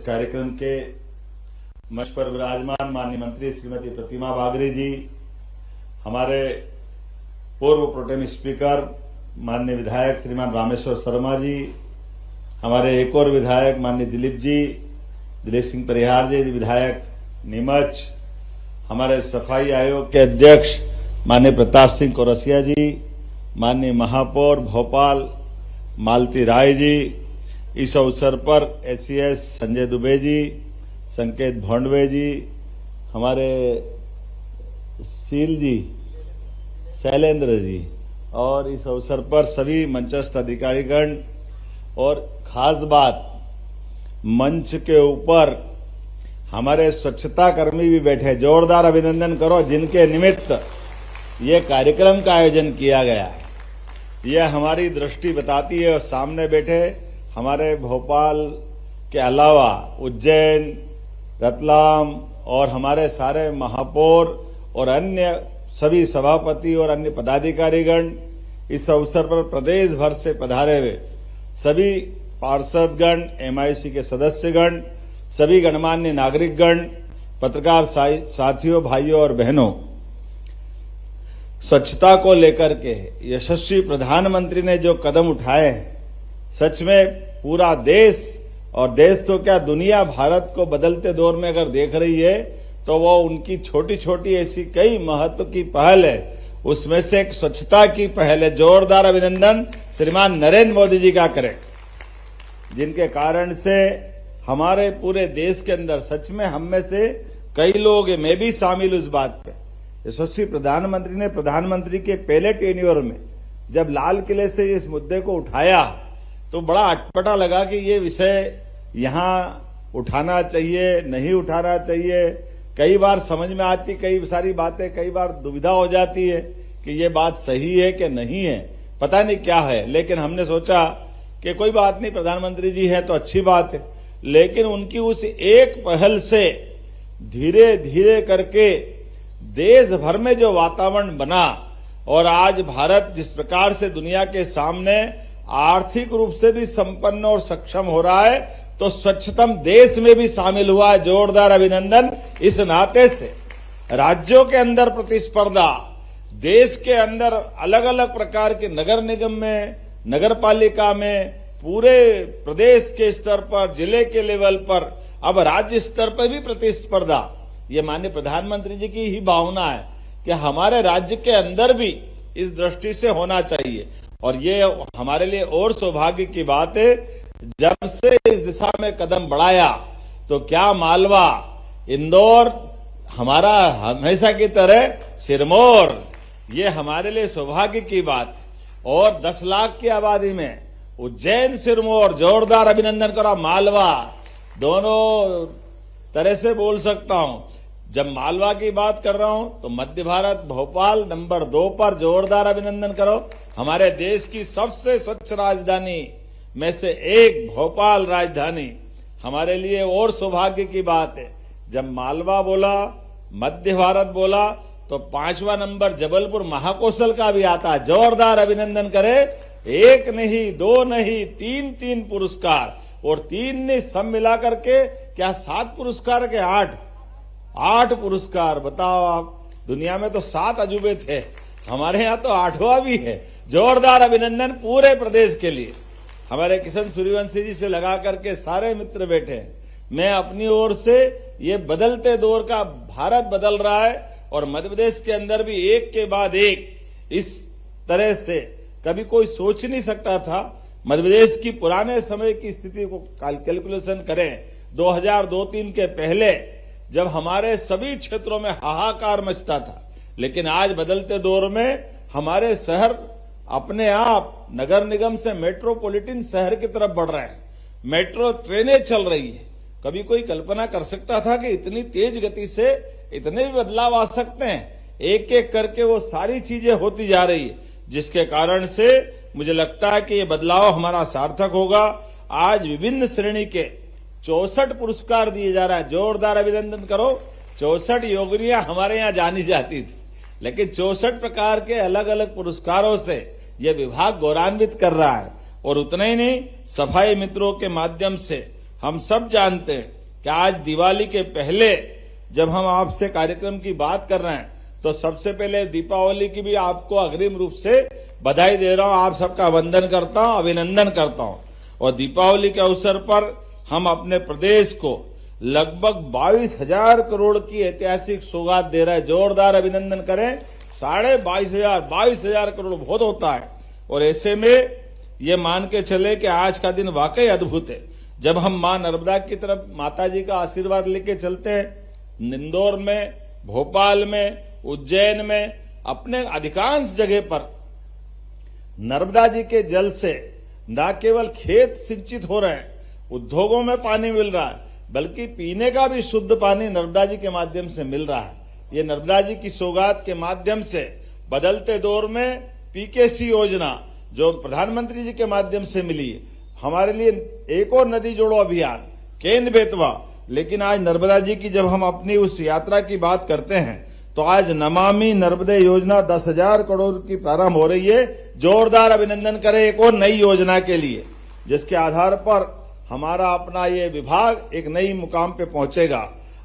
कार्यक्रम के मंच पर विराजमान माननीय मंत्री श्रीमती प्रतिमा बागरी जी, हमारे पूर्व प्रोटेम स्पीकर माननीय विधायक श्रीमान रामेश्वर शर्मा जी, हमारे एक और विधायक माननीय दिलीप सिंह परिहार जी, विधायक नीमच, हमारे सफाई आयोग के अध्यक्ष माननीय प्रताप सिंह कोरसिया जी, माननीय महापौर भोपाल मालती राय जी, इस अवसर पर एसीएस संजय दुबे जी, संकेत भोंडवे जी, हमारे शील जी, शैलेंद्र जी, और इस अवसर पर सभी मंचस्थ अधिकारीगण, और खास बात मंच के ऊपर हमारे स्वच्छता कर्मी भी बैठे। जोरदार अभिनंदन करो जिनके निमित्त ये कार्यक्रम का आयोजन किया गया है। यह हमारी दृष्टि बताती है। और सामने बैठे हमारे भोपाल के अलावा उज्जैन, रतलाम और हमारे सारे महापौर और अन्य सभी सभापति और अन्य पदाधिकारीगण, इस अवसर पर प्रदेश भर से पधारे हुए सभी पार्षदगण, एमआईसी के सदस्यगण, सभी गणमान्य नागरिकगण, पत्रकार साथियों, भाइयों और बहनों, स्वच्छता को लेकर के यशस्वी प्रधानमंत्री ने जो कदम उठाए हैं, सच में पूरा देश, और देश तो क्या दुनिया भारत को बदलते दौर में अगर देख रही है तो वो उनकी छोटी छोटी ऐसी कई महत्व की पहल है। उसमें से एक स्वच्छता की पहल है। जोरदार अभिनंदन श्रीमान नरेंद्र मोदी जी का करें, जिनके कारण से हमारे पूरे देश के अंदर सच में हम में से कई लोग, मैं भी शामिल उस बात पे, यशस्वी प्रधानमंत्री ने प्रधानमंत्री के पहले टेन्योर में जब लाल किले से इस मुद्दे को उठाया तो बड़ा अटपटा लगा कि ये विषय यहां उठाना चाहिए, नहीं उठाना चाहिए। कई बार समझ में आती कई सारी बातें, कई बार दुविधा हो जाती है कि ये बात सही है कि नहीं है, पता नहीं क्या है। लेकिन हमने सोचा कि कोई बात नहीं, प्रधानमंत्री जी है तो अच्छी बात है। लेकिन उनकी उस एक पहल से धीरे धीरे करके देश भर में जो वातावरण बना, और आज भारत जिस प्रकार से दुनिया के सामने आर्थिक रूप से भी संपन्न और सक्षम हो रहा है, तो स्वच्छतम देश में भी शामिल हुआ है। जोरदार अभिनंदन। इस नाते से राज्यों के अंदर प्रतिस्पर्धा, देश के अंदर अलग अलग प्रकार के नगर निगम में, नगर पालिका में, पूरे प्रदेश के स्तर पर, जिले के लेवल पर, अब राज्य स्तर पर भी प्रतिस्पर्धा, ये माननीय प्रधानमंत्री जी की ही भावना है कि हमारे राज्य के अंदर भी इस दृष्टि से होना चाहिए। और ये हमारे लिए और सौभाग्य की बात है, जब से इस दिशा में कदम बढ़ाया तो क्या मालवा, इंदौर, हमारा हमेशा की तरह सिरमौर, ये हमारे लिए सौभाग्य की बात। और 10 लाख की आबादी में उज्जैन, सिरमौर, जोरदार अभिनंदन करो। मालवा, दोनों तरह से बोल सकता हूं। जब मालवा की बात कर रहा हूं तो मध्य भारत, भोपाल नंबर 2 पर, जोरदार अभिनंदन करो। हमारे देश की सबसे स्वच्छ राजधानी में से एक भोपाल राजधानी हमारे लिए और सौभाग्य की बात है। जब मालवा बोला, मध्य भारत बोला, तो 5वां नंबर जबलपुर महाकौशल का भी आता है। जोरदार अभिनंदन करे। 1 नहीं, 2 नहीं, 3 पुरस्कार, और 3 ने सब मिलाकर के क्या 7 पुरस्कार के 8 पुरस्कार। बताओ आप, दुनिया में तो 7 अजूबे थे, हमारे यहाँ तो 8वां भी है। जोरदार अभिनंदन पूरे प्रदेश के लिए। हमारे किशन सूर्यवंशी जी से लगा करके सारे मित्र बैठे हैं। मैं अपनी ओर से, ये बदलते दौर का भारत बदल रहा है, और मध्य प्रदेश के अंदर भी एक के बाद एक इस तरह से कभी कोई सोच नहीं सकता था। मध्य प्रदेश की पुराने समय की स्थिति को कैलकुलेशन करें, 2002-3 के पहले जब हमारे सभी क्षेत्रों में हाहाकार मचता था, लेकिन आज बदलते दौर में हमारे शहर अपने आप नगर निगम से मेट्रोपॉलिटन शहर की तरफ बढ़ रहे हैं। मेट्रो ट्रेनें चल रही है। कभी कोई कल्पना कर सकता था कि इतनी तेज गति से इतने भी बदलाव आ सकते हैं? एक एक करके वो सारी चीजें होती जा रही है, जिसके कारण से मुझे लगता है कि ये बदलाव हमारा सार्थक होगा। आज विभिन्न श्रेणी के 64 पुरस्कार दिए जा रहा है। जोरदार अभिनंदन करो। 64 योगिनियां हमारे यहाँ जानी जाती थी, लेकिन 64 प्रकार के अलग अलग पुरस्कारों से यह विभाग गौरवान्वित कर रहा है। और उतना ही नहीं, सफाई मित्रों के माध्यम से हम सब जानते हैं कि आज दिवाली के पहले जब हम आपसे कार्यक्रम की बात कर रहे हैं तो सबसे पहले दीपावली की भी आपको अग्रिम रूप से बधाई दे रहा हूं, आप सबका वंदन करता हूं, अभिनंदन करता हूं। और दीपावली के अवसर पर हम अपने प्रदेश को लगभग 22,000 करोड़ की ऐतिहासिक सौगात दे रहे हैं। जोरदार अभिनंदन करें। 22,500 करोड़ बहुत होता है। और ऐसे में ये मान के चले कि आज का दिन वाकई अद्भुत है। जब हम मां नर्मदा की तरफ माता जी का आशीर्वाद लेके चलते हैं, इंदौर में, भोपाल में, उज्जैन में, अपने अधिकांश जगह पर नर्मदा जी के जल से न केवल खेत सिंचित हो रहे हैं, उद्योगों में पानी मिल रहा है, बल्कि पीने का भी शुद्ध पानी नर्मदा जी के माध्यम से मिल रहा है। ये नर्मदा जी की सौगात के माध्यम से बदलते दौर में पीकेसी योजना जो प्रधानमंत्री जी के माध्यम से मिली, हमारे लिए एक और नदी जोड़ो अभियान, केन बेतवा। लेकिन आज नर्मदा जी की जब हम अपनी उस यात्रा की बात करते हैं तो आज नमामि नर्मदे योजना 10,000 करोड़ की प्रारंभ हो रही है। जोरदार अभिनंदन करें एक और नई योजना के लिए, जिसके आधार पर हमारा अपना ये विभाग एक नई मुकाम पे पहुंचेगा।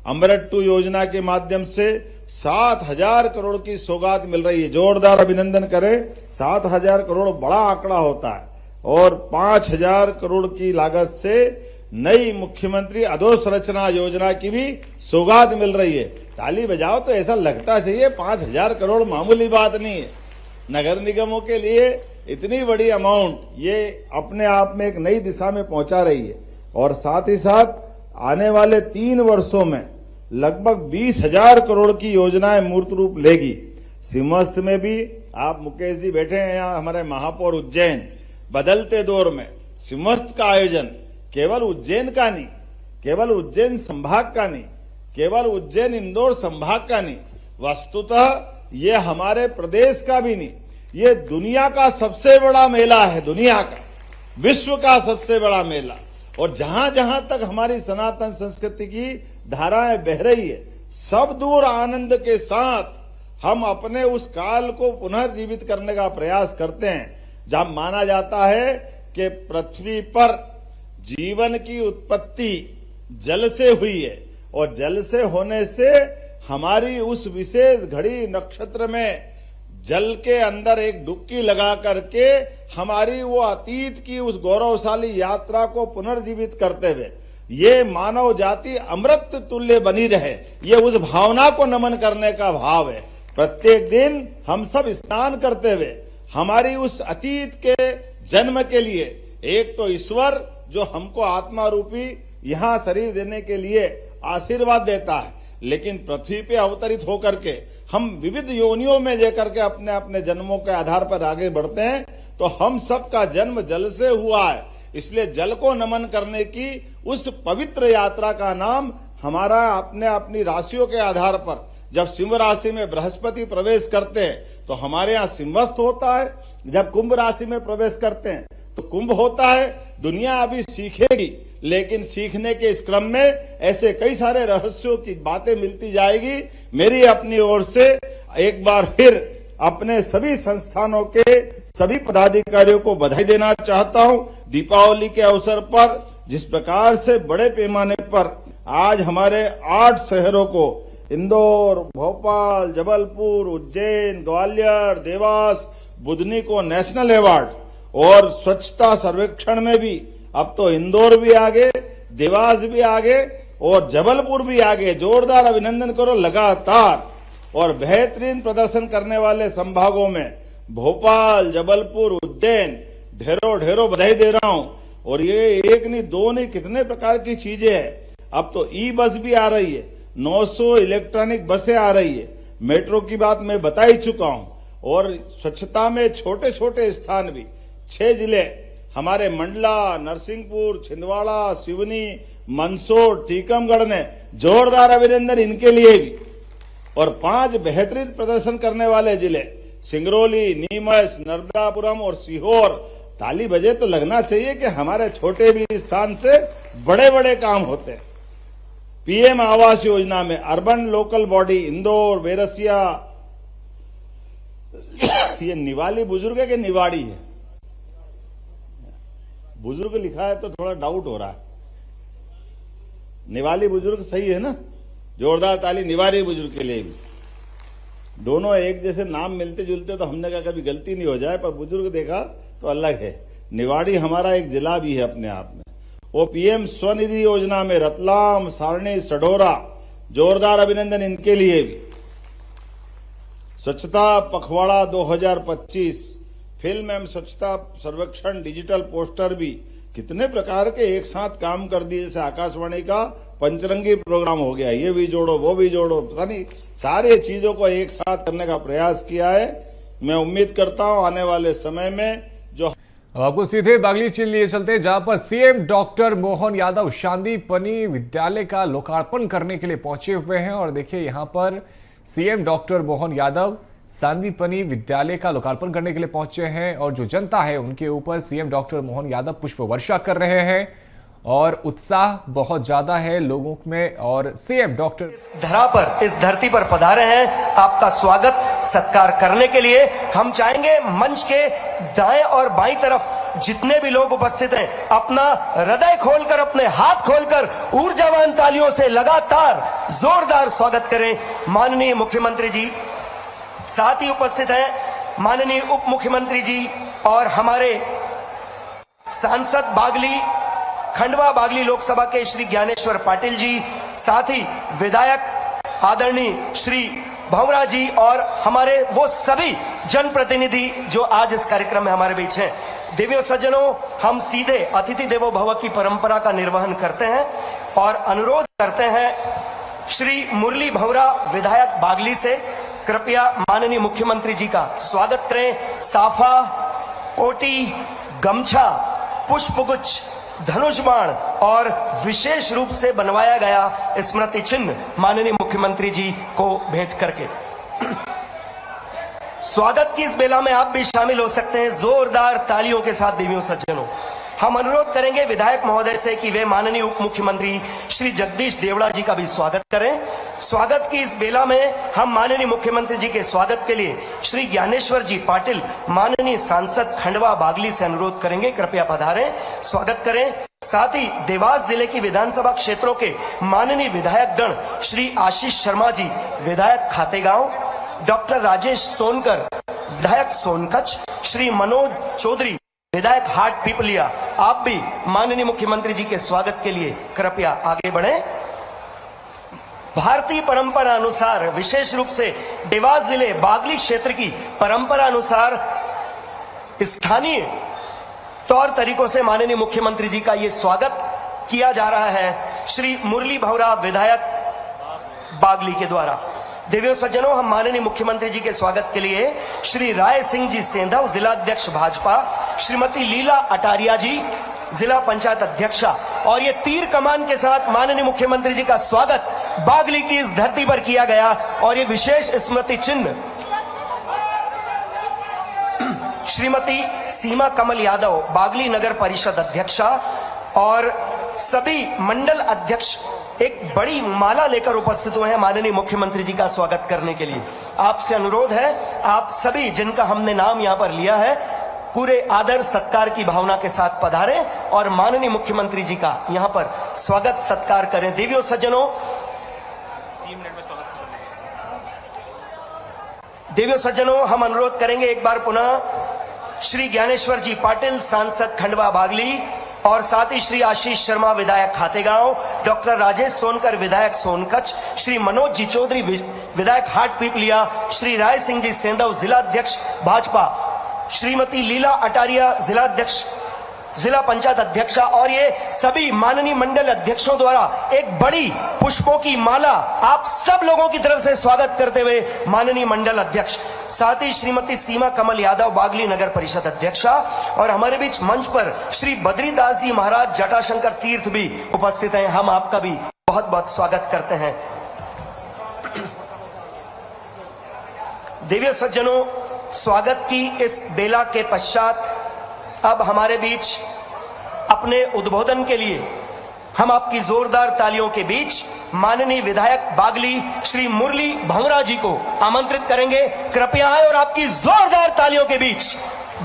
अमृत 2 योजना के माध्यम से 7,000 करोड़ की सौगात मिल रही है। जोरदार अभिनंदन करें। 7,000 करोड़ बड़ा आंकड़ा होता है। और 5,000 करोड़ की लागत से नई मुख्यमंत्री अधोसंरचना योजना की भी सौगात मिल रही है। ताली बजाओ तो ऐसा लगता चाहिए 5,000 करोड़ मामूली बात नहीं है। नगर निगमों के लिए इतनी बड़ी अमाउंट ये अपने आप में एक नई दिशा में पहुंचा रही है। और साथ ही साथ आने वाले 3 वर्षों में लगभग 20,000 करोड़ की योजनाएं मूर्त रूप लेगी। सिंहस्थ में भी आप मुकेश जी बैठे हैं यहाँ, हमारे महापौर उज्जैन, बदलते दौर में सिंहस्थ का आयोजन केवल उज्जैन का नहीं, केवल उज्जैन संभाग का नहीं, केवल उज्जैन इंदौर संभाग का नहीं, वस्तुतः ये हमारे प्रदेश का भी नहीं, ये दुनिया का सबसे बड़ा मेला है, दुनिया का, विश्व का सबसे बड़ा मेला। और जहां जहां तक हमारी सनातन संस्कृति की धाराएं बह रही है, सब दूर आनंद के साथ हम अपने उस काल को पुनर्जीवित करने का प्रयास करते हैं। जहां माना जाता है कि पृथ्वी पर जीवन की उत्पत्ति जल से हुई है और जल से होने से हमारी उस विशेष घड़ी नक्षत्र में जल के अंदर एक डुबकी लगा करके हमारी वो अतीत की उस गौरवशाली यात्रा को पुनर्जीवित करते हुए ये मानव जाति अमृत तुल्य बनी रहे, ये उस भावना को नमन करने का भाव है। प्रत्येक दिन हम सब स्नान करते हुए हमारी उस अतीत के जन्म के लिए एक तो ईश्वर जो हमको आत्मा रूपी यहाँ शरीर देने के लिए आशीर्वाद देता है, लेकिन पृथ्वी पे अवतरित होकर के हम विविध योनियों में लेकर के अपने अपने जन्मों के आधार पर आगे बढ़ते हैं। तो हम सबका जन्म जल से हुआ है, इसलिए जल को नमन करने की उस पवित्र यात्रा का नाम हमारा अपनी राशियों के आधार पर जब सिंह राशि में बृहस्पति प्रवेश करते हैं तो हमारे यहाँ सिंहस्थ होता है, जब कुंभ राशि में प्रवेश करते हैं तो कुंभ होता है। दुनिया अभी सीखेगी, लेकिन सीखने के इस क्रम में ऐसे कई सारे रहस्यों की बातें मिलती जाएगी। मेरी अपनी ओर से एक बार फिर अपने सभी संस्थानों के सभी पदाधिकारियों को बधाई देना चाहता हूं। दीपावली के अवसर पर जिस प्रकार से बड़े पैमाने पर आज हमारे 8 शहरों को इंदौर, भोपाल, जबलपुर, उज्जैन, ग्वालियर, देवास, बुधनी को नेशनल अवार्ड और स्वच्छता सर्वेक्षण में भी अब तो इंदौर भी आगे, देवास भी आगे और जबलपुर भी आगे। जोरदार अभिनंदन करो लगातार। और बेहतरीन प्रदर्शन करने वाले संभागों में भोपाल, जबलपुर, उज्जैन ढेरों ढेरों बधाई दे रहा हूं। और ये एक नहीं दो नहीं कितने प्रकार की चीजें हैं। अब तो ई बस भी आ रही है, 900 इलेक्ट्रॉनिक बसें आ रही है, मेट्रो की बात मैं बता ही चुका हूं। और स्वच्छता में छोटे छोटे स्थान भी 6 जिले हमारे मंडला, नरसिंहपुर, छिंदवाड़ा, सिवनी, मंदसौर, टीकमगढ़ ने जोरदार अभिनंदन इनके लिए भी। और 5 बेहतरीन प्रदर्शन करने वाले जिले सिंगरौली, नीमच, नर्मदापुरम और सीहोर। ताली बजे तो लगना चाहिए कि हमारे छोटे भी स्थान से बड़े बड़े काम होते हैं। पीएम आवास योजना में urban local body Indore, Berasia, ये निवाली बुजुर्ग है कि निवाड़ी है? बुजुर्ग लिखा है तो थोड़ा डाउट हो रहा है। निवाली बुजुर्ग सही है ना? जोरदार ताली निवाली बुजुर्ग के लिए भी। दोनों एक जैसे नाम मिलते जुलते तो हमने कहा कभी गलती नहीं हो जाए, पर बुजुर्ग देखा तो अलग है। निवाड़ी हमारा एक जिला भी है अपने आप में। वो पीएम स्वनिधि योजना में रतलाम, सारणी, सडोरा, जोरदार अभिनंदन इनके लिए भी। स्वच्छता पखवाड़ा 2025, फिल्म एवं स्वच्छता सर्वेक्षण, डिजिटल पोस्टर भी कितने प्रकार के एक साथ काम कर दिए। जैसे आकाशवाणी का पंचरंगी प्रोग्राम हो गया, ये भी जोड़ो वो भी जोड़ो, पता नहीं सारी चीजों को एक साथ करने का प्रयास किया है। मैं उम्मीद करता हूं आने वाले समय में जो अब आपको सीधे बागली चीन लिए चलते, जहां पर सीएम डॉक्टर मोहन यादव शांदीपनी विद्यालय का लोकार्पण करने के लिए पहुंचे हुए हैं। और देखिए यहां पर सीएम डॉक्टर मोहन यादव शांदीपनी विद्यालय का लोकार्पण करने के लिए पहुंचे हैं और जो जनता है उनके ऊपर सीएम डॉक्टर मोहन यादव पुष्प वर्षा कर रहे हैं और उत्साह बहुत ज्यादा है लोगों में। और सीएम डॉक्टर इस धरा पर, इस धरती पर पधारे हैं, आपका स्वागत सत्कार करने के लिए हम चाहेंगे मंच के दाएं और बाईं तरफ जितने भी लोग उपस्थित हैं अपना हृदय खोलकर, अपने हाथ खोलकर ऊर्जावान तालियों से लगातार जोरदार स्वागत करें माननीय मुख्यमंत्री जी। साथ ही उपस्थित हैं माननीय उप मुख्यमंत्री जी और हमारे सांसद बागली, खंडवा बागली लोकसभा के श्री ज्ञानेश्वर पाटिल जी, साथ ही विधायक आदरणीय श्री भंवरा जी और हमारे वो सभी जनप्रतिनिधि जो आज इस कार्यक्रम में हमारे बीच हैं। देवियों सज्जनों, हम सीधे अतिथि देवो भव की परंपरा का निर्वहन करते हैं और अनुरोध करते हैं श्री मुरली भंवरा विधायक बागली से, कृपया माननीय मुख्यमंत्री जी का स्वागत करें। साफा, कोटी, गमछा, पुष्पगुच्छ, धनुष बाण और विशेष रूप से बनवाया गया स्मृति चिन्ह माननीय मुख्यमंत्री जी को भेंट करके स्वागत की इस बेला में आप भी शामिल हो सकते हैं जोरदार तालियों के साथ। देवियों सज्जनों, हम अनुरोध करेंगे विधायक महोदय से कि वे माननीय उप मुख्यमंत्री श्री जगदीश देवड़ा जी का भी स्वागत करें। स्वागत की इस बेला में हम माननीय मुख्यमंत्री जी के स्वागत के लिए श्री ज्ञानेश्वर जी पाटिल, माननीय सांसद खंडवा बागली से अनुरोध करेंगे, कृपया पधारें, स्वागत करें। साथ ही देवास जिले की विधानसभा क्षेत्रों के माननीय विधायक गण श्री आशीष शर्मा जी, विधायक खातेगांव, डॉक्टर राजेश सोनकर, विधायक सोनकच्छ, श्री मनोज चौधरी, विधायक हाट पिपलिया, आप भी माननीय मुख्यमंत्री जी के स्वागत के लिए कृपया आगे बढ़ें। भारतीय परंपरा अनुसार, विशेष रूप से देवास जिले बागली क्षेत्र की परंपरा अनुसार स्थानीय तौर तरीकों से माननीय मुख्यमंत्री जी का ये स्वागत किया जा रहा है श्री मुरली भंवरा विधायक बागली के द्वारा। देवियों सज्जनों, हम माननीय मुख्यमंत्री जी के स्वागत के लिए श्री राय सिंह जी सेंधव, जिलाध्यक्ष भाजपा, श्रीमती लीला अटारिया जी, जिला पंचायत अध्यक्षा, और ये तीर कमान के साथ माननीय मुख्यमंत्री जी का स्वागत बागली की इस धरती पर किया गया। और ये विशेष स्मृति चिन्ह श्रीमती सीमा कमल यादव, बागली नगर परिषद अध्यक्षा, और सभी मंडल अध्यक्ष एक बड़ी माला लेकर उपस्थित हुए हैं माननीय मुख्यमंत्री जी का स्वागत करने के लिए। आपसे अनुरोध है, आप सभी जिनका हमने नाम यहां पर लिया है, पूरे आदर सत्कार की भावना के साथ पधारें और माननीय मुख्यमंत्री जी का यहां पर स्वागत सत्कार करें। देवियों सज्जनों, देवियों सज्जनों, हम अनुरोध करेंगे एक बार पुनः श्री ज्ञानेश्वर जी पाटिल, सांसद खंडवा बागली, और साथ ही श्री आशीष शर्मा, विधायक खातेगांव, डॉक्टर राजेश सोनकर, विधायक सोनकच्छ, श्री मनोज जी चौधरी, विधायक हाट पिपलिया, श्री राय सिंह जी सेंधव, जिलाध्यक्ष भाजपा, श्रीमती लीला अटारिया, जिलाध्यक्ष, जिला पंचायत अध्यक्षा, और ये सभी माननीय मंडल अध्यक्षों द्वारा एक बड़ी पुष्पों की माला आप सब लोगों की तरफ से स्वागत करते हुए माननीय मंडल अध्यक्ष, साथ ही श्रीमती सीमा कमल यादव, बागली नगर परिषद अध्यक्षा, और हमारे बीच मंच पर श्री बद्रीदास जी महाराज जटाशंकर तीर्थ भी उपस्थित हैं। हम आपका भी बहुत बहुत स्वागत करते हैं। देवियों सज्जनों, स्वागत की इस बेला के पश्चात अब हमारे बीच अपने उद्बोधन के लिए हम आपकी जोरदार तालियों के बीच माननीय विधायक बागली श्री मुरली भंवरा जी को आमंत्रित करेंगे। कृपया आए और आपकी जोरदार तालियों के बीच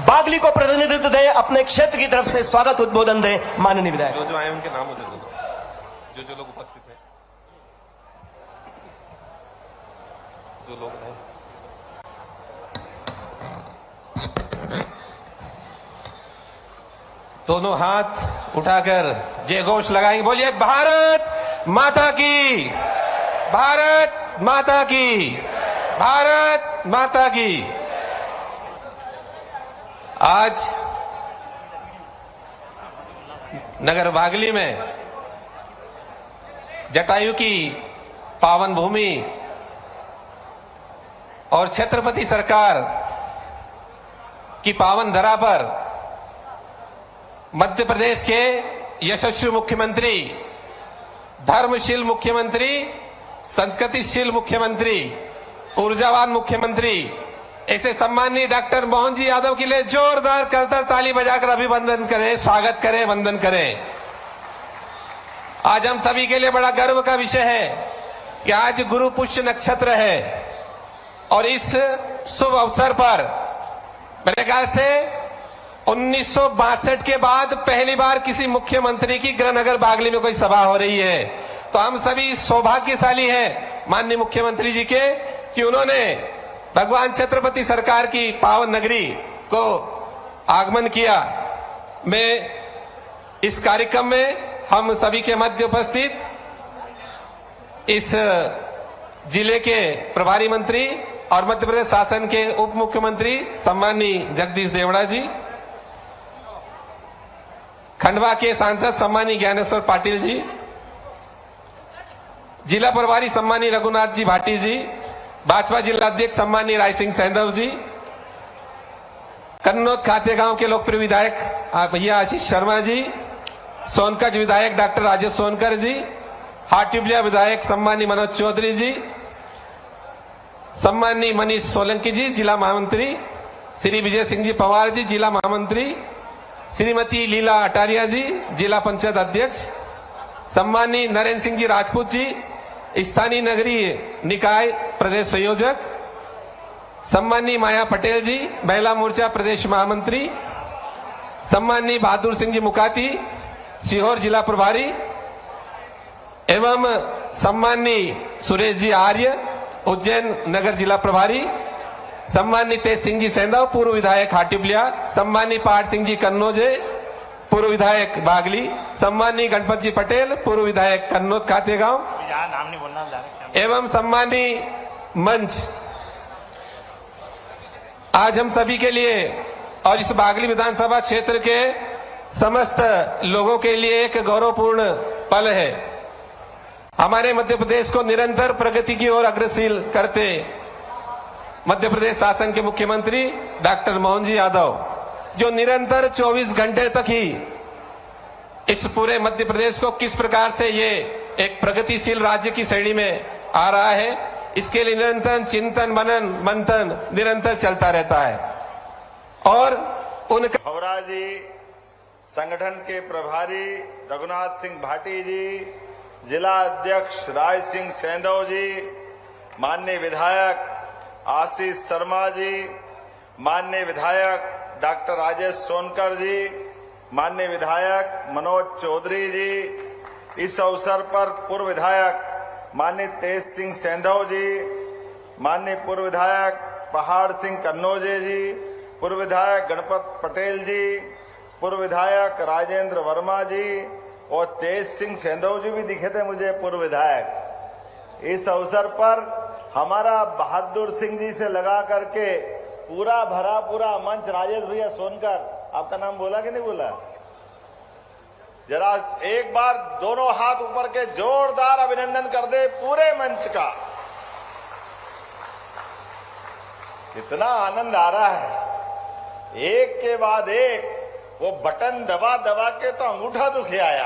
बागली को प्रतिनिधित्व दें, अपने क्षेत्र की तरफ से स्वागत उद्बोधन दें। माननीय विधायक जो आए उनके नाम जो लोग उपस्थित जो लोग हैं। दोनों हाथ उठाकर जय घोष लगाएंगे। बोलिए भारत माता की, भारत माता की, भारत माता की। आज नगर बागली में जटायु की पावन भूमि और छत्रपति सरकार की पावन धरा पर मध्य प्रदेश के यशस्वी मुख्यमंत्री, धर्मशील मुख्यमंत्री, संस्कृतिशील मुख्यमंत्री, ऊर्जावान मुख्यमंत्री, ऐसे सम्माननीय डॉक्टर मोहन जी यादव के लिए जोरदार करताल ताली बजाकर अभिवंदन करें, स्वागत करें, वंदन करें। आज हम सभी के लिए बड़ा गर्व का विषय है कि आज गुरु पुष्य नक्षत्र है और इस शुभ अवसर पर मेरे ख्याल से 1962 के बाद पहली बार किसी मुख्यमंत्री की गृहनगर बागली में कोई सभा हो रही है। तो हम सभी सौभाग्यशाली हैं माननीय मुख्यमंत्री जी के कि उन्होंने भगवान छत्रपति सरकार की पावन नगरी को आगमन किया। मैं इस कार्यक्रम में हम सभी के मध्य उपस्थित इस जिले के प्रभारी मंत्री और मध्य प्रदेश शासन के उप मुख्यमंत्री सम्माननीय जगदीश देवड़ा जी, खंडवा के सांसद सम्माननीय ज्ञानेश्वर पाटिल जी, जिला प्रभारी सम्माननीय रघुनाथ जी भाटी जी, भाजपा जिला अध्यक्ष सम्माननीय राय सिंह सैंधव जी, कन्नौज खातेगांव के लोकप्रिय विधायक भैया आशीष शर्मा जी, सोनकच विधायक डॉक्टर राजेश सोनकर जी, हाटिबिया विधायक सम्माननीय मनोज चौधरी जी, सम्माननीय मनीष सोलंकी जी जिला महामंत्री, श्री विजय सिंह जी पवार जी जिला महामंत्री, श्रीमती लीला अटारिया जी जिला पंचायत अध्यक्ष, सम्माननीय नरेंद्र सिंह जी राजपूत जी स्थानीय नगरीय निकाय प्रदेश संयोजक, सम्माननीय माया पटेल जी महिला मोर्चा प्रदेश महामंत्री, सम्माननीय बहादुर सिंह जी मुकाती सीहोर जिला प्रभारी एवं सम्माननीय सुरेश जी आर्य उज्जैन नगर जिला प्रभारी, सम्माननीय तेज सिंह जी सैंधव पूर्व विधायक हाटिबिया, सम्माननीय पाठ सिंह जी कन्नौजे पूर्व विधायक बागली, सम्माननीय गणपत जी पटेल पूर्व विधायक कन्नौज खातेगांव एवं सम्माननीय मंच। आज हम सभी के लिए और इस बागली विधानसभा क्षेत्र के समस्त लोगों के लिए एक गौरवपूर्ण पल है। हमारे मध्य प्रदेश को निरंतर प्रगति की ओर अग्रसर करते मध्य प्रदेश शासन के मुख्यमंत्री डॉक्टर मोहन जी यादव, जो निरंतर 24 घंटे तक ही इस पूरे मध्य प्रदेश को किस प्रकार से ये एक प्रगतिशील राज्य की श्रेणी में आ रहा है, इसके लिए निरंतर चिंतन मनन मंथन निरंतर चलता रहता है। और उनका खवरा जी, संगठन के प्रभारी रघुनाथ सिंह भाटी जी, जिला अध्यक्ष राय सिंह सैंधव जी, माननीय विधायक आशीष शर्मा जी, माननीय विधायक डॉक्टर राजेश सोनकर जी, माननीय विधायक मनोज चौधरी जी, इस अवसर पर पूर्व विधायक माननीय तेज सिंह सैंधव जी, माननीय पूर्व विधायक पहाड़ सिंह कन्नौजे जी, पूर्व विधायक गणपत पटेल जी, पूर्व विधायक राजेंद्र वर्मा जी और तेज सिंह सैंधव जी भी दिखे थे मुझे पूर्व विधायक। इस अवसर पर हमारा बहादुर सिंह जी से लगा करके पूरा भरा पूरा मंच, राजेश भैया सोनकर, आपका नाम बोला कि नहीं बोला? जरा एक बार दोनों हाथ ऊपर के जोरदार अभिनंदन कर दे पूरे मंच का। कितना आनंद आ रहा है, एक के बाद एक वो बटन दबा दबा के तो अंगूठा दुखे आया।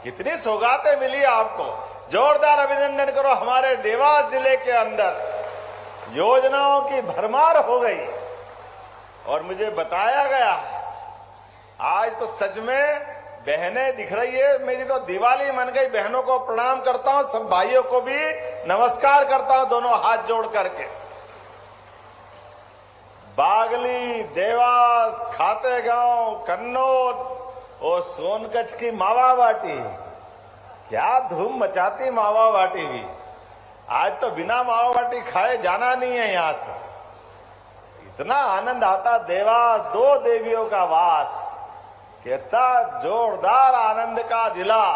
कितनी सौगातें मिली आपको, जोरदार अभिनंदन करो। हमारे देवास जिले के अंदर योजनाओं की भरमार हो गई और मुझे बताया गया आज तो सच में बहनें दिख रही है। मेरी तो दिवाली मन गई। बहनों को प्रणाम करता हूं, सब भाइयों को भी नमस्कार करता हूं दोनों हाथ जोड़ करके। बागली, देवास, खातेगांव, कन्नौज और सोनकच्छ की मावा बाटी, क्या धूम मचाती मावा बाटी भी। आज तो बिना मावाबाटी खाए जाना नहीं है यहां से। इतना आनंद आता, देवा दो देवियों का वास, कितना जोरदार आनंद का जिला।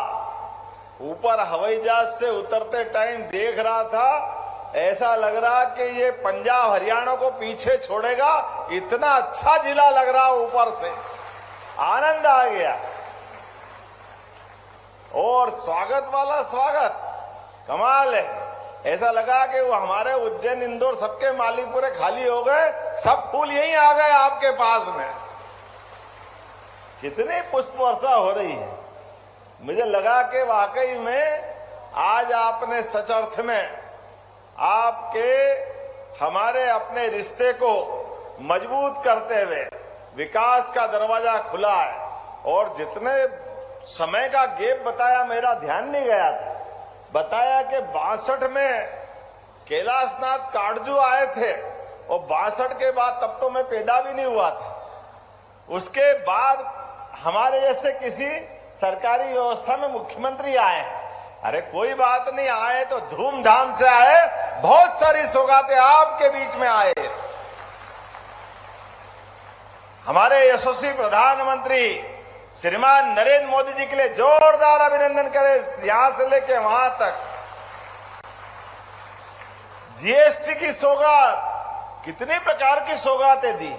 ऊपर हवाई जहाज से उतरते टाइम देख रहा था, ऐसा लग रहा कि ये पंजाब हरियाणा को पीछे छोड़ेगा, इतना अच्छा जिला लग रहा ऊपर से, आनंद आ गया। और स्वागत वाला स्वागत कमाल है। ऐसा लगा कि वो हमारे उज्जैन इंदौर सबके माली पूरे खाली हो गए, सब फूल यहीं आ गए आपके पास में। कितनी पुष्प वर्षा हो रही है। मुझे लगा कि वाकई में आज आपने सच अर्थ में आपके हमारे अपने रिश्ते को मजबूत करते हुए विकास का दरवाजा खुला है। और जितने समय का गैप बताया, मेरा ध्यान नहीं गया था, बताया कि 62 में कैलाशनाथ काटजू आए थे और 62 के बाद तब तो मैं पैदा भी नहीं हुआ था। उसके बाद हमारे जैसे किसी सरकारी व्यवस्था में मुख्यमंत्री आए। अरे कोई बात नहीं, आए तो धूमधाम से आए, बहुत सारी सौगातें आपके बीच में आए। हमारे यशस्वी प्रधानमंत्री श्रीमान नरेंद्र मोदी जी के लिए जोरदार अभिनंदन करें, यहां से लेके वहां तक। जीएसटी की सौगात, कितनी प्रकार की सौगातें दी।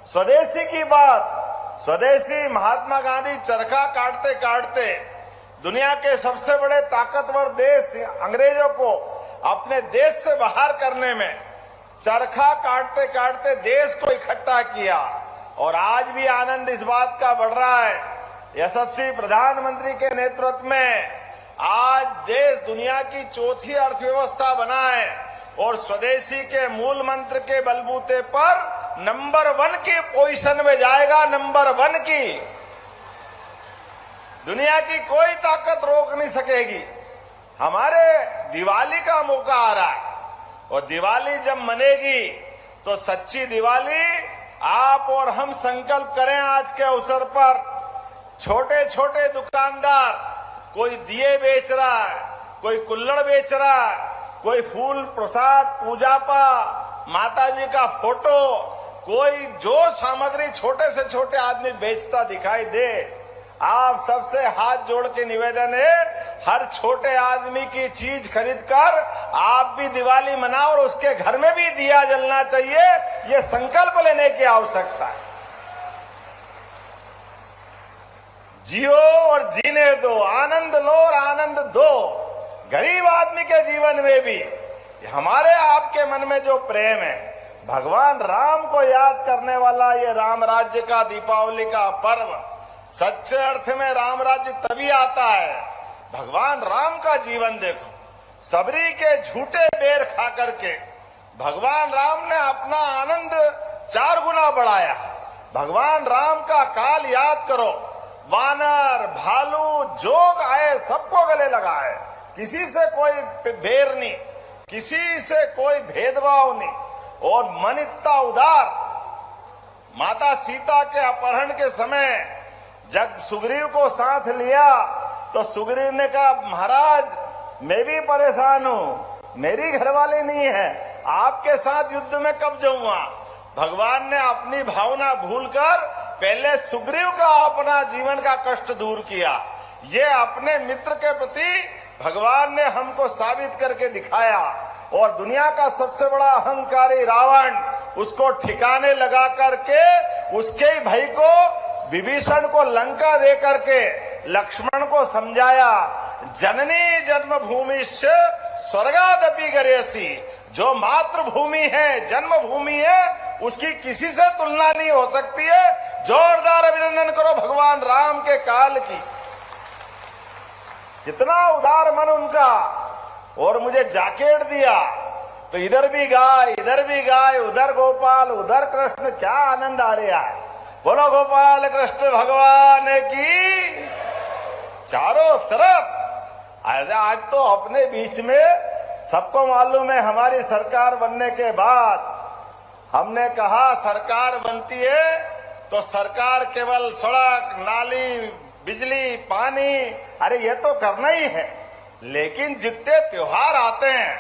स्वदेशी की बात, स्वदेशी महात्मा गांधी चरखा काटते काटते दुनिया के सबसे बड़े ताकतवर देश अंग्रेजों को अपने देश से बाहर करने में चरखा काटते काटते देश को इकट्ठा किया। और आज भी आनंद इस बात का बढ़ रहा है, यशस्वी प्रधानमंत्री के नेतृत्व में आज देश दुनिया की चौथी अर्थव्यवस्था बना है और स्वदेशी के मूल मंत्र के बलबूते पर नंबर 1 की पोजीशन में जाएगा। नंबर 1 की दुनिया की कोई ताकत रोक नहीं सकेगी। हमारे दिवाली का मौका आ रहा है और दिवाली जब मनेगी तो सच्ची दिवाली आप और हम संकल्प करें। आज के अवसर पर छोटे छोटे दुकानदार, कोई दिए बेच रहा है, कोई कुल्हड़ बेच रहा है, कोई फूल प्रसाद पूजा पा माता जी का फोटो, कोई जो सामग्री छोटे से छोटे आदमी बेचता दिखाई दे, आप सबसे हाथ जोड़ के निवेदन है, हर छोटे आदमी की चीज खरीदकर आप भी दिवाली मनाओ और उसके घर में भी दिया जलना चाहिए। ये संकल्प लेने की आवश्यकता है। जियो और जीने दो, आनंद लो और आनंद दो। गरीब आदमी के जीवन में भी हमारे आपके मन में जो प्रेम है, भगवान राम को याद करने वाला ये राम राज्य का दीपावली का पर्व, सच्चे अर्थ में राम राज्य तभी आता है भगवान राम का जीवन देखो। सबरी के झूठे बेर खा करके भगवान राम ने अपना आनंद 4 गुना बढ़ाया। भगवान राम का काल याद करो, वानर भालू जोग आए सबको गले लगाए, किसी से कोई बेर नहीं, किसी से कोई भेदभाव नहीं। और मन इतना उदार, माता सीता के अपहरण के समय जब सुग्रीव को साथ लिया तो सुग्रीव ने कहा, महाराज मैं भी परेशान हूं, मेरी घरवाली नहीं है, आपके साथ युद्ध में कब जाऊंगा। भगवान ने अपनी भावना भूलकर पहले सुग्रीव का अपना जीवन का कष्ट दूर किया। ये अपने मित्र के प्रति भगवान ने हमको साबित करके दिखाया। और दुनिया का सबसे बड़ा अहंकारी रावण, उसको ठिकाने लगा करके उसके ही भाई को विभीषण को लंका दे करके लक्ष्मण को समझाया, जननी जन्मभूमिश्च स्वर्गादपि गरेसी। जो मातृभूमि है, जन्मभूमि है, उसकी किसी से तुलना नहीं हो सकती है। जोरदार अभिनंदन करो भगवान राम के काल की। कितना उदार मन उनका। और मुझे जैकेट दिया तो इधर भी गाय, इधर भी गाय, उधर गोपाल, उधर कृष्ण, क्या आनंद आ रहा है। बोलो गोपाल कृष्ण भगवान की। चारों तरफ आज तो अपने बीच में सबको मालूम है, हमारी सरकार बनने के बाद हमने कहा सरकार बनती है तो सरकार केवल सड़क, नाली, बिजली, पानी, अरे ये तो करना ही है। लेकिन जितने त्योहार आते हैं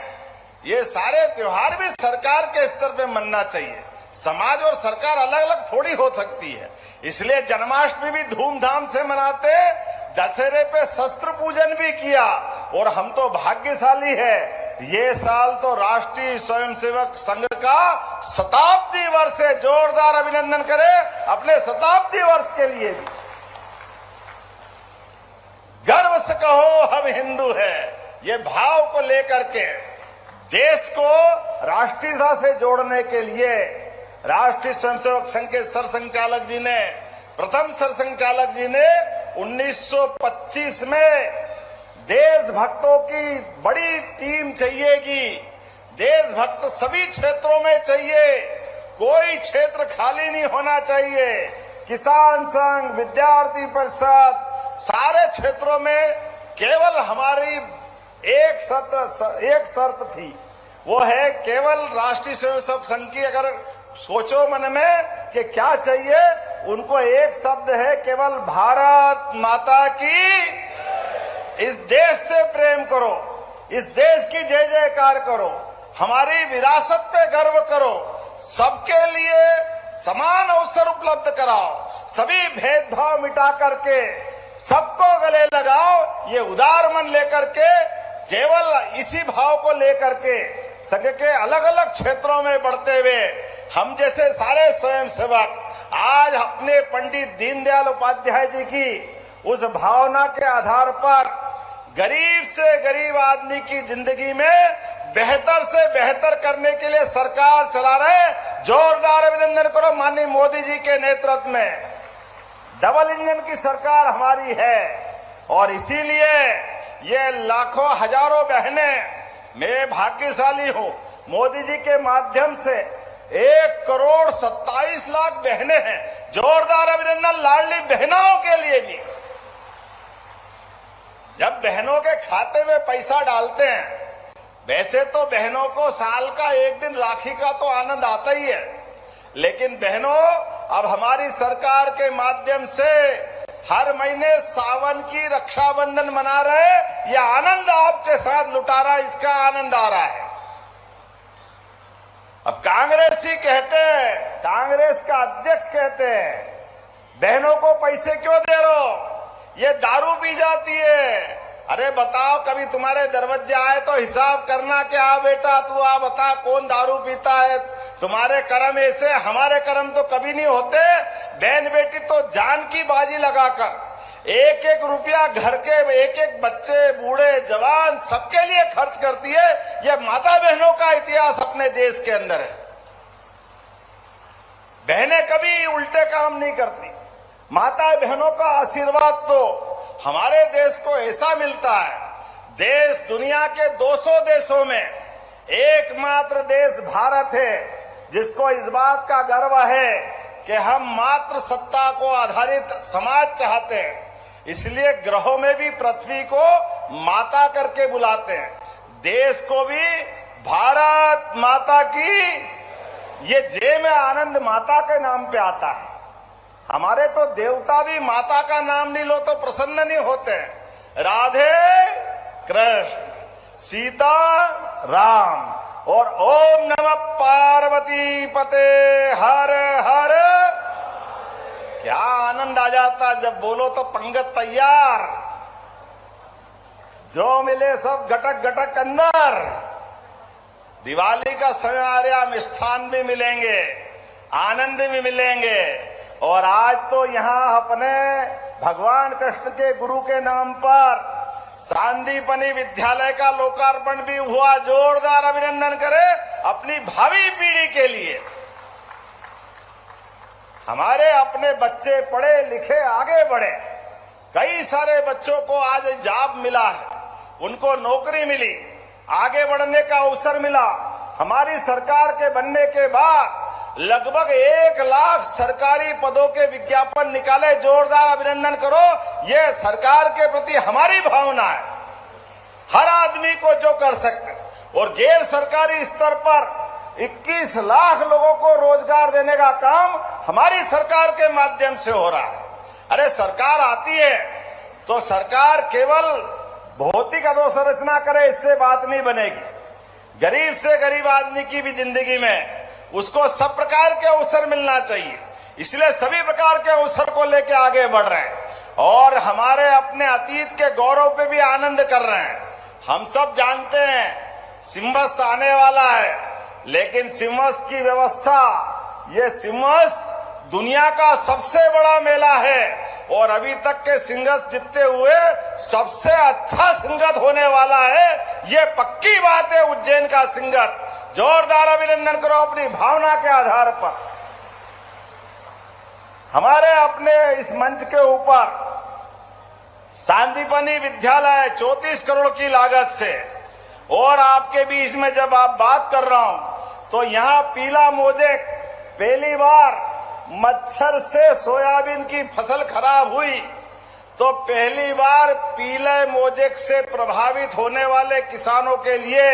ये सारे त्योहार भी सरकार के स्तर पे मनना चाहिए। समाज और सरकार अलग अलग थोड़ी हो सकती है। इसलिए जन्माष्टमी भी धूमधाम से मनाते, दशहरे पे शस्त्र पूजन भी किया। और हम तो भाग्यशाली है, ये साल तो राष्ट्रीय स्वयंसेवक संघ का शताब्दी वर्ष है। जोरदार अभिनंदन करें अपने शताब्दी वर्ष के लिए भी। गर्व से कहो हम हिंदू हैं, ये भाव को लेकर के देश को राष्ट्रीयता से जोड़ने के लिए राष्ट्रीय स्वयंसेवक संघ के सरसंघचालक जी ने, प्रथम सरसंघचालक जी ने 1925 में देशभक्तों की बड़ी टीम चाहिएगी। देशभक्त सभी क्षेत्रों में चाहिए, कोई क्षेत्र खाली नहीं होना चाहिए। किसान संघ, विद्यार्थी परिषद, सारे क्षेत्रों में केवल हमारी एक शर्त थी, वो है केवल राष्ट्रीय स्वयंसेवक संघ की। अगर सोचो मन में कि क्या चाहिए, उनको एक शब्द है केवल भारत माता की। इस देश से प्रेम करो, इस देश की जय जयकार करो, हमारी विरासत पे गर्व करो, सबके लिए समान अवसर उपलब्ध कराओ, सभी भेदभाव मिटा करके सबको गले लगाओ। ये उदार मन लेकर के, केवल इसी भाव को लेकर के संघ के अलग अलग क्षेत्रों में बढ़ते हुए हम जैसे सारे स्वयंसेवक आज अपने पंडित दीनदयाल उपाध्याय जी की उस भावना के आधार पर गरीब से गरीब आदमी की जिंदगी में बेहतर से बेहतर करने के लिए सरकार चला रहे। जोरदार अभिनंदन करो माननीय मोदी जी के नेतृत्व में। डबल इंजन की सरकार हमारी है और इसीलिए ये लाखों हजारों बहनें, मैं भाग्यशाली हूं, मोदी जी के माध्यम से 1,27,00,000 बहनें हैं। जोरदार अभिनंदन लाडली बहनों के लिए भी। जब बहनों के खाते में पैसा डालते हैं, वैसे तो बहनों को साल का एक दिन राखी का तो आनंद आता ही है, लेकिन बहनों अब हमारी सरकार के माध्यम से हर महीने सावन की रक्षाबंधन मना रहे। यह आनंद आपके साथ लुटा रहा, इसका आनंद आ रहा है। अब कांग्रेसी कहते हैं, कांग्रेस का अध्यक्ष कहते हैं, बहनों को पैसे क्यों दे रहे हो, ये दारू पी जाती है। अरे बताओ, कभी तुम्हारे दरवाजे आए तो हिसाब करना कि हाँ बेटा तू आ बता कौन दारू पीता है। तुम्हारे कर्म ऐसे, हमारे कर्म तो कभी नहीं होते। बहन बेटी तो जान की बाजी लगाकर एक एक रुपया घर के एक एक बच्चे, बूढ़े, जवान सबके लिए खर्च करती है। यह माता बहनों का इतिहास अपने देश के अंदर है। बहनें कभी उल्टे काम नहीं करती। माता बहनों का आशीर्वाद तो हमारे देश को ऐसा मिलता है। देश दुनिया के 200 देशों में एकमात्र देश भारत है जिसको इस बात का गर्व है कि हम मातृ सत्ता को आधारित समाज चाहते हैं। इसलिए ग्रहों में भी पृथ्वी को माता करके बुलाते हैं। देश को भी भारत माता की, ये जय में आनंद माता के नाम पे आता है। हमारे तो देवता भी माता का नाम नहीं लो तो प्रसन्न नहीं होते। राधे कृष्ण, सीता राम और ओम नमः पार्वती पते हर हर। क्या आनंद आ जाता जब बोलो तो पंगत तैयार, जो मिले सब घटक घटक अंदर। दिवाली का समय आ रहा, मिष्ठान भी मिलेंगे, आनंद भी मिलेंगे। और आज तो यहाँ अपने भगवान कृष्ण के गुरु के नाम पर सांदीपनी विद्यालय का लोकार्पण भी हुआ। जोरदार अभिनंदन करें अपनी भावी पीढ़ी के लिए। हमारे अपने बच्चे पढ़े लिखे आगे बढ़े। कई सारे बच्चों को आज जॉब मिला है, उनको नौकरी मिली, आगे बढ़ने का अवसर मिला। हमारी सरकार के बनने के बाद लगभग 1 लाख सरकारी पदों के विज्ञापन निकाले। जोरदार अभिनंदन करो, ये सरकार के प्रति हमारी भावना है। हर आदमी को जो कर सकते, और गैर सरकारी स्तर पर 21 लाख लोगों को रोजगार देने का काम हमारी सरकार के माध्यम से हो रहा है। अरे सरकार आती है तो सरकार केवल भौतिक अधोसंरचना करे, इससे बात नहीं बनेगी। गरीब से गरीब आदमी की भी जिंदगी में उसको सब प्रकार के अवसर मिलना चाहिए। इसलिए सभी प्रकार के अवसर को लेकर आगे बढ़ रहे हैं और हमारे अपने अतीत के गौरव पे भी आनंद कर रहे हैं। हम सब जानते हैं सिंहस्थ आने वाला है, लेकिन सिंहस्थ की व्यवस्था, ये सिंहस्थ दुनिया का सबसे बड़ा मेला है और अभी तक के सिंहस्थ जितने हुए सबसे अच्छा सिंहस्थ होने वाला है। ये पक्की बात है। उज्जैन का सिंहस्थ जोरदार अभिनंदन करो अपनी भावना के आधार पर। हमारे अपने इस मंच के ऊपर सांदीपनि विद्यालय 34 करोड़ की लागत से, और आपके बीच में जब आप बात कर रहा हूं तो यहां पीला मोजेक, पहली बार मच्छर से सोयाबीन की फसल खराब हुई तो पहली बार पीले मोजेक से प्रभावित होने वाले किसानों के लिए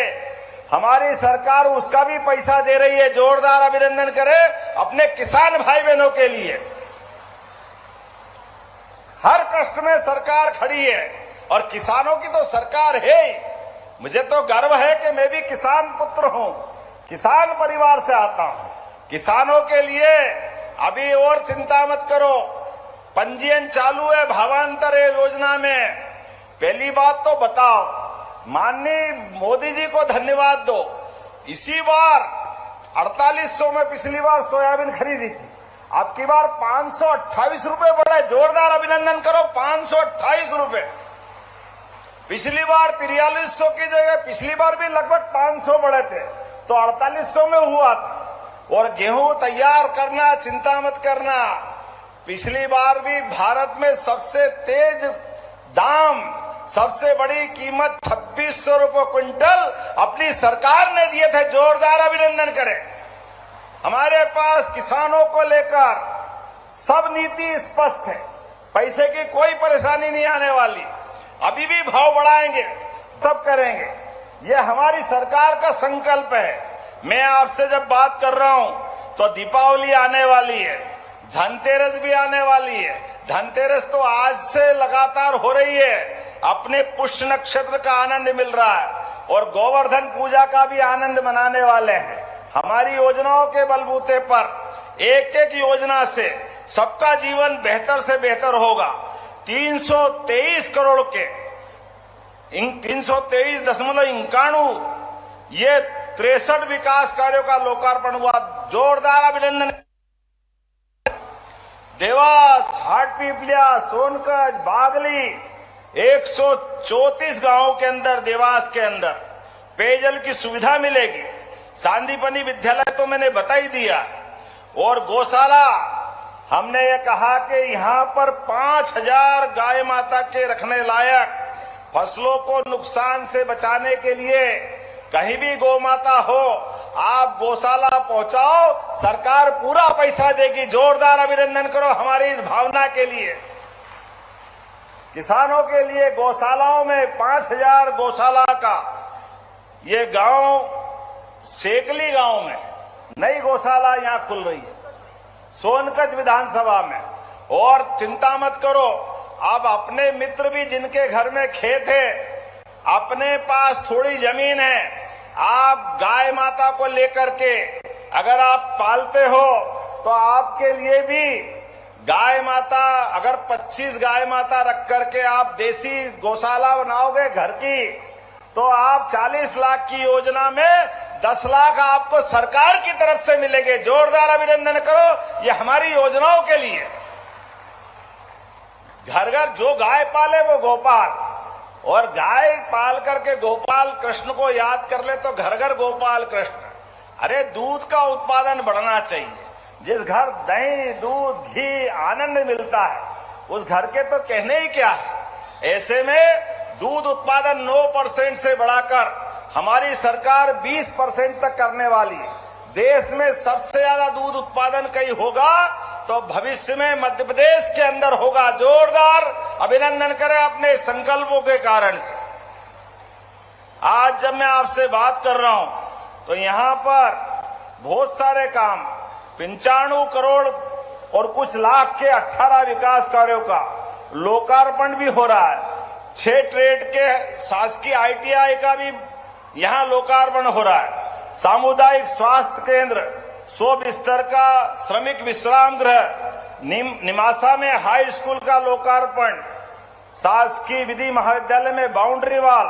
हमारी सरकार उसका भी पैसा दे रही है। जोरदार अभिनंदन करें अपने किसान भाई बहनों के लिए। हर कष्ट में सरकार खड़ी है और किसानों की तो सरकार है ही। मुझे तो गर्व है कि मैं भी किसान पुत्र हूं, किसान परिवार से आता हूं। किसानों के लिए अभी और चिंता मत करो, पंजीयन चालू है भावांतर योजना में। पहली बात तो बताओ, माननीय मोदी जी को धन्यवाद दो। इसी बार 4800 में पिछली बार सोयाबीन खरीदी थी, अब की बार 528 रुपए बढ़े। जोरदार अभिनंदन करो, 528 रुपए। पिछली बार 4300 की जगह पिछली बार भी लगभग 500 बढ़े थे, तो 4800 में हुआ था। और गेहूं तैयार करना, चिंता मत करना, पिछली बार भी भारत में सबसे तेज दाम, सबसे बड़ी कीमत 2600 रुपए क्विंटल अपनी सरकार ने दिए थे। जोरदार अभिनंदन करें। हमारे पास किसानों को लेकर सब नीति स्पष्ट है, पैसे की कोई परेशानी नहीं आने वाली। अभी भी भाव बढ़ाएंगे, सब करेंगे, ये हमारी सरकार का संकल्प है। मैं आपसे जब बात कर रहा हूं तो दीपावली आने वाली है, धनतेरस भी आने वाली है। धनतेरस तो आज से लगातार हो रही है, अपने पुष्य नक्षत्र का आनंद मिल रहा है और गोवर्धन पूजा का भी आनंद मनाने वाले हैं। हमारी योजनाओं के बलबूते पर एक एक योजना से सबका जीवन बेहतर से बेहतर होगा। 323 करोड़ के 323.91 ये 63 विकास कार्यों का लोकार्पण हुआ। जोरदार अभिनंदन। देवास, हाटपिपलिया, सोनकच, बागली, 134 गांवों के अंदर, देवास के अंदर पेयजल की सुविधा मिलेगी। सांदीपनि विद्यालय तो मैंने बता ही दिया। और गौशाला, हमने ये कहा कि यहां पर 5000 गाय माता के रखने लायक, फसलों को नुकसान से बचाने के लिए कहीं भी गौ माता हो, आप गौशाला पहुंचाओ, सरकार पूरा पैसा देगी। जोरदार अभिनंदन करो हमारी इस भावना के लिए। किसानों के लिए गौशालाओं में 5000 गौशाला का, ये गांव सेकली गांव में नई गौशाला यहां खुल रही है, सोनकच विधानसभा में। और चिंता मत करो, अब अपने मित्र भी जिनके घर में खेत है, अपने पास थोड़ी जमीन है, आप गाय माता को लेकर के अगर आप पालते हो तो आपके लिए भी गाय माता, अगर 25 गाय माता रख करके आप देसी गौशाला बनाओगे घर की, तो आप 40 लाख की योजना में 10 लाख आपको सरकार की तरफ से मिलेंगे। जोरदार अभिनंदन करो, ये हमारी योजनाओं के लिए। घर घर जो गाय पाले वो गोपाल, और गाय पाल करके गोपाल कृष्ण को याद कर ले तो घर घर गोपाल कृष्ण। अरे दूध का उत्पादन बढ़ना चाहिए। जिस घर दही, दूध, घी आनंद मिलता है, उस घर के तो कहने ही क्या है। ऐसे में दूध उत्पादन 9% से बढ़ाकर हमारी सरकार 20% तक करने वाली है। देश में सबसे ज्यादा दूध उत्पादन कहीं होगा तो भविष्य में मध्य प्रदेश के अंदर होगा। जोरदार अभिनंदन करें अपने संकल्पों के कारण से। आज जब मैं आपसे बात कर रहा हूं तो यहां पर बहुत सारे काम, 95 करोड़ और कुछ लाख के 18 विकास कार्यों का लोकार्पण भी हो रहा है। 6 ट्रेड के शासकीय ITI का भी यहां लोकार्पण हो रहा है। सामुदायिक स्वास्थ्य केंद्र, 100 बिस्तर का श्रमिक विश्राम गृह, निमासा में हाई स्कूल का लोकार्पण, शासकीय विधि महाविद्यालय में बाउंड्री वॉल,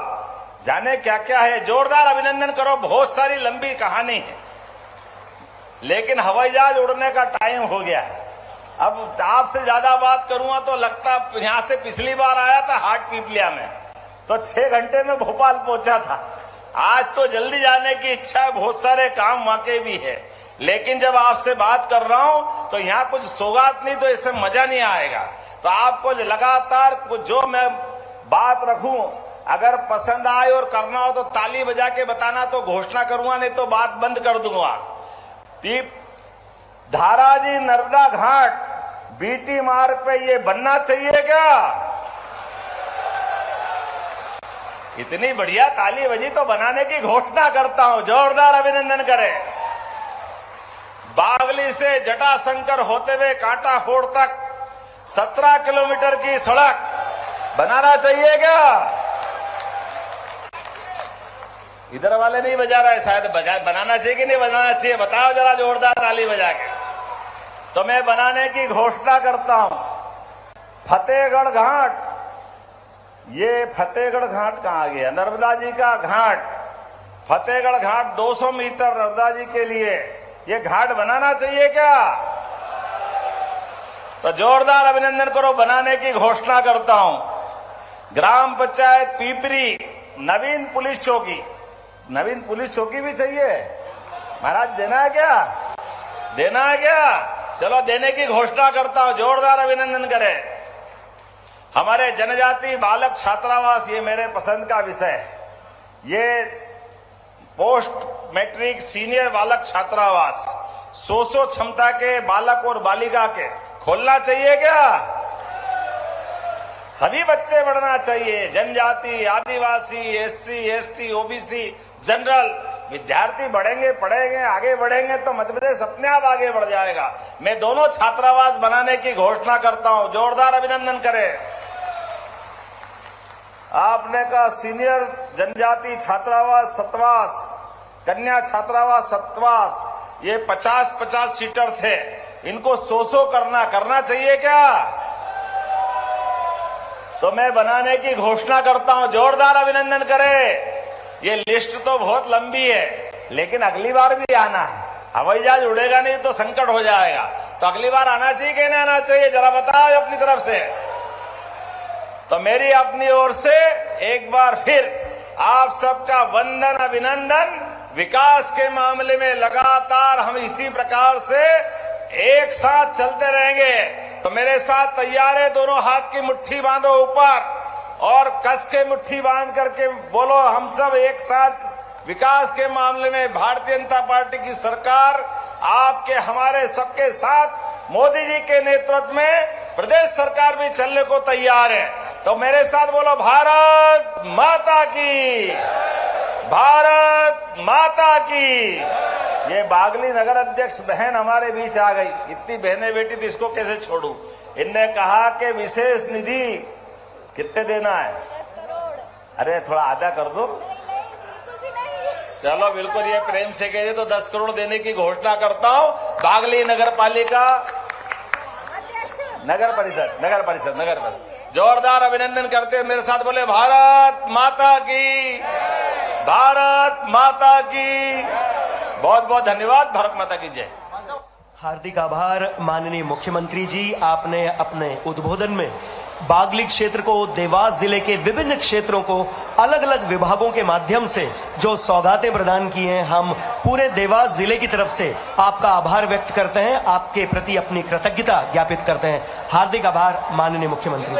जाने क्या क्या है। जोरदार अभिनंदन करो। बहुत सारी लंबी कहानी है, लेकिन हवाई जहाज उड़ने का टाइम हो गया है। अब आपसे ज्यादा बात करूंगा तो लगता, यहां से पिछली बार आया था हाट पीपलिया में तो 6 घंटे में भोपाल पहुंचा था। आज तो जल्दी जाने की इच्छा है, बहुत सारे काम वाकई भी है, लेकिन जब आपसे बात कर रहा हूं तो यहाँ कुछ सौगात नहीं तो इससे मजा नहीं आएगा। तो आपको लगातार जो मैं बात रखूं, अगर पसंद आए और करना हो तो ताली बजा के बताना, तो घोषणा करूंगा, नहीं तो बात बंद कर दूंगा। धाराजी नर्मदा घाट बीटी मार्ग पे ये बनना चाहिए क्या? इतनी बढ़िया ताली बजी तो बनाने की घोषणा करता हूं। जोरदार अभिनंदन करें। बागली से जटाशंकर होते हुए कांटाफोड़ तक 17 किलोमीटर की सड़क बनाना चाहिए क्या? इधर वाले नहीं बजा रहा है, शायद बनाना चाहिए कि नहीं बनाना चाहिए? बताओ जरा जोरदार ताली बजा के। तो मैं बनाने की घोषणा करता हूं। फतेहगढ़ घाट, ये फतेहगढ़ घाट कहां गया? नर्मदा जी का घाट, फतेहगढ़ घाट 200 मीटर नर्मदा जी के लिए ये घाट बनाना चाहिए क्या? तो जोरदार अभिनंदन करो। बनाने की घोषणा करता हूं। ग्राम पंचायत पीपरी, नवीन पुलिस चौकी, नवीन पुलिस चौकी भी चाहिए महाराज। देना है क्या? देना है क्या? चलो देने की घोषणा करता हूं। जोरदार अभिनंदन करें। हमारे जनजाति बालक छात्रावास, ये मेरे पसंद का विषय है। ये पोस्ट मैट्रिक सीनियर बालक छात्रावास 100 क्षमता के बालक और बालिका के खोलना चाहिए क्या? सभी बच्चे बढ़ना चाहिए। जनजाति, आदिवासी, एससी, एसटी, ओबीसी, जनरल विद्यार्थी बढ़ेंगे, पढ़ेंगे, आगे बढ़ेंगे तो मध्य प्रदेश अपने आप आगे बढ़ जाएगा। मैं दोनों छात्रावास बनाने की घोषणा करता हूं। जोरदार अभिनंदन करें। आपने कहा सीनियर जनजाति छात्रावास सतवास, कन्या छात्रावास सतवास, ये 50-50 सीटर थे, इनको 100 करना चाहिए क्या? तो मैं बनाने की घोषणा करता हूं। जोरदार अभिनंदन करें। ये लिस्ट तो बहुत लंबी है, लेकिन अगली बार भी आना है। हवाई जहाज उड़ेगा नहीं तो संकट हो जाएगा। तो अगली बार आना चाहिए कि नहीं आना चाहिए? जरा बताओ अपनी तरफ से। तो मेरी अपनी ओर से एक बार फिर आप सबका वंदन, अभिनंदन। विकास के मामले में लगातार हम इसी प्रकार से एक साथ चलते रहेंगे। तो मेरे साथ तैयार है? दोनों हाथ की मुट्ठी बांधो ऊपर और कस के मुट्ठी बांध करके बोलो, हम सब एक साथ विकास के मामले में भारतीय जनता पार्टी की सरकार आपके हमारे सबके साथ मोदी जी के नेतृत्व में प्रदेश सरकार भी चलने को तैयार है। तो मेरे साथ बोलो, भारत माता की, भारत माता की। ये बागली नगर अध्यक्ष बहन हमारे बीच आ गई। इतनी बहनें बेटी तो इसको कैसे छोड़ू। इनने कहा कि विशेष निधि कितने देना है? 10 करोड़। अरे थोड़ा आधा कर दो। चलो बिल्कुल, ये प्रेम से कह रही तो 10 करोड़ देने की घोषणा करता हूं। बागली नगर पालिका, नगर परिषद। जोरदार अभिनंदन करते हैं। मेरे साथ बोले, भारत माता की, भारत माता की। बहुत बहुत धन्यवाद। भारत माता की जय। हार्दिक आभार माननीय मुख्यमंत्री जी। आपने अपने उद्बोधन में बागली क्षेत्र को, देवास जिले के विभिन्न क्षेत्रों को अलग अलग विभागों के माध्यम से जो सौगातें प्रदान की हैं, हम पूरे देवास जिले की तरफ से आपका आभार व्यक्त करते हैं, आपके प्रति अपनी कृतज्ञता ज्ञापित करते हैं। हार्दिक आभार माननीय मुख्यमंत्री।